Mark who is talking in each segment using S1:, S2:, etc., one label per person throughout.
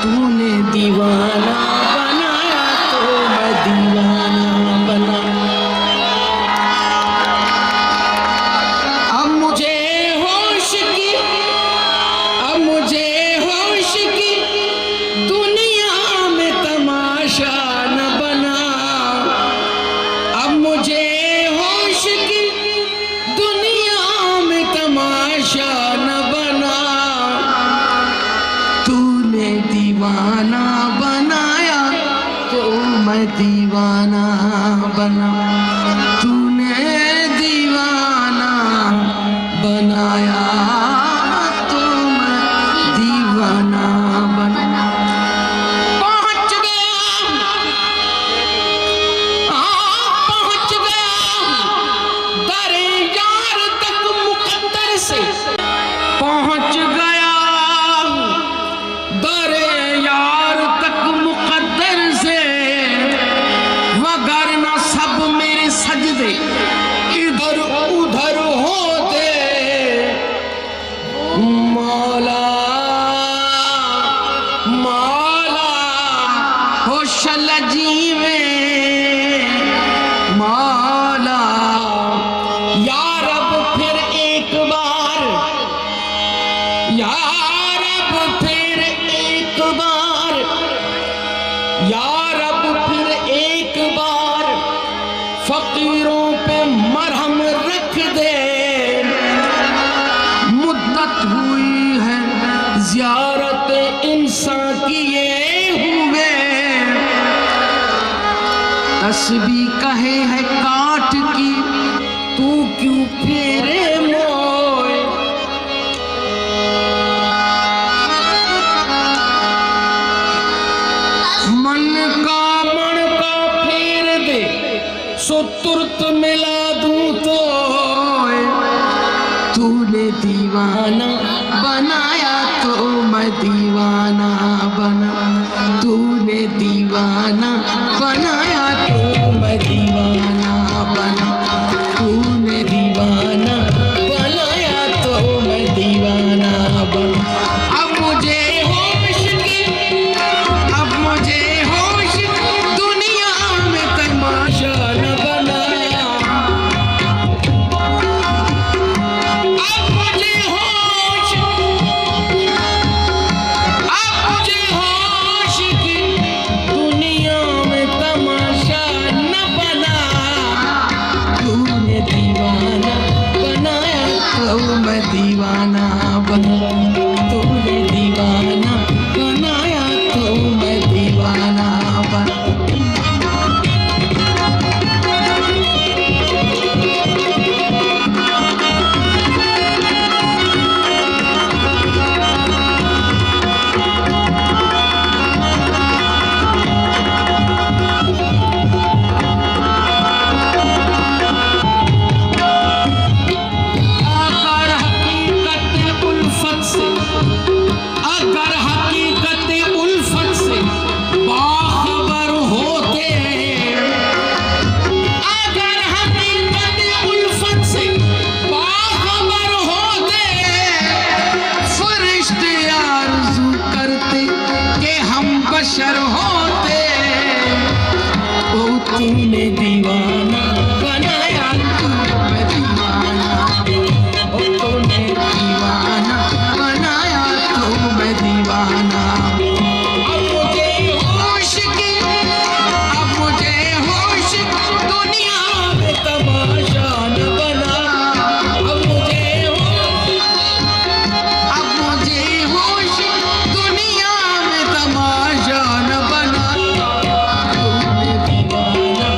S1: तूने दीवाना बनाया तो मैं दीवाना बना। अब मुझे होश की, अब मुझे होश की दुनिया में तमाशा न बना। अब मुझे होश की दुनिया में तमाशा न बना। तूने दीवाना बनाया तो मैं दीवाना बना। तूने दीवाना बनाया तो मैं दीवाना बना। पहुंच गया, पहुंच गया दरे यार तक मुकद्दर से। पहुंच गया दरे यार तक मुकद्दर से। वगरना सब मेरे सजदे इधर उधर होते। मौला मौला होशल जीवे मौला। या रब फिर एक बार, या रब फिर एक बार, या रब फिर एक बार फकीरों पे मरहम रख दे। मुद्दत हुई है ज़ियारत इंसान किए हुए। तस्बीह कहे है काट की तू क्यों फेरे मोए। मन का फेर दे सो तुरत मिला दूं तो। तूने दीवाना बनाया तो मैं दीवाना बना। तूने दीवाना बनाया तो मैं दीवाना बना। तूने दीवाना बनाया तो मैं दीवाना बना। अब मुझे होश की, अब मुझे होश दुनिया में तमाशा न बना। अब मुझे होश, अब मुझे होश की दुनिया में तमाशा न बना। तूने दीवाना बनाया तो मैं दीवाना बना। तूने दीवाना बनाया तो मैं दीवाना बना। अगर हकीकत उल्फत से, अगर हकीकत उल्फत से बाखबर होते। अगर हकीकत उल्फत से बाखबर होते। फरिश्ते आरज़ू करते कि हम बशर होते। ओ तूने दीवाना बनाया तो मैं दीवाना। ओ तूने दीवाना बनाया तो मैं दीवाना। अब मुझे होश की, अब मुझे होश दुनिया में तमाशा न बना। अब मुझे होश, अब मुझे होश दुनिया में तमाशा न बना। तूने दीवाना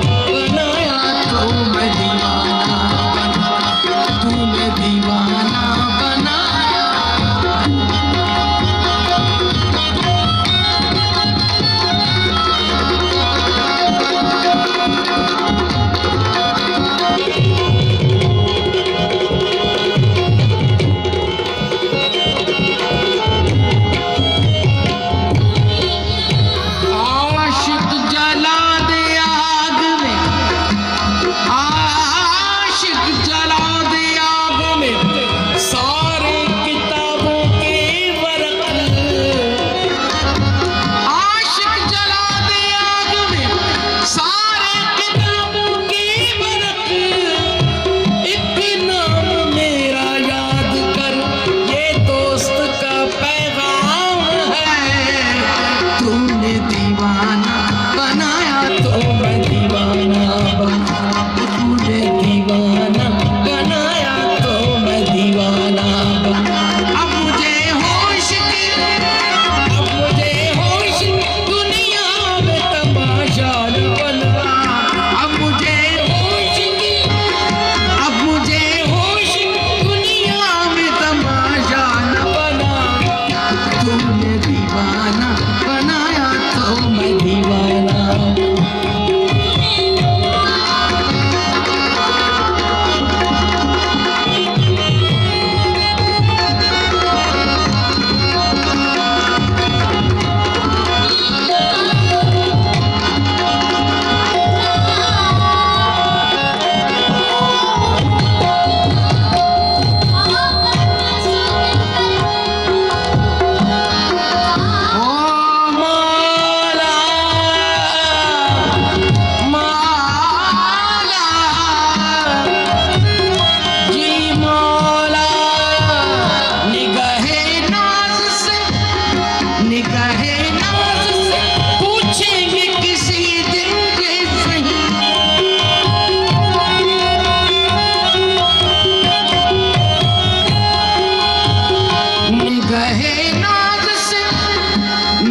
S1: निगाहे नाज से पूछेंगे किसी दिन ये सही।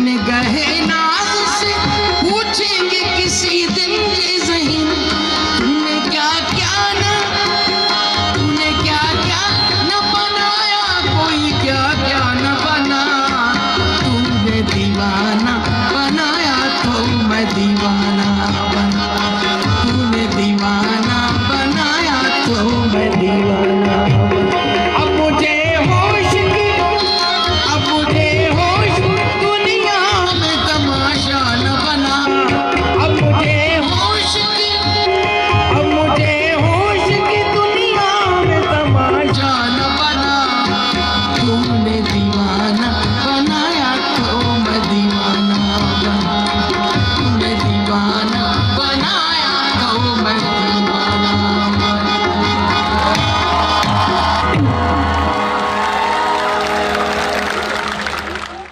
S1: निगाहे नाज से पूछेंगे किसी दिन ये सही। तूने क्या क्या न बनाया, कोई क्या न बना, तूने दीवाना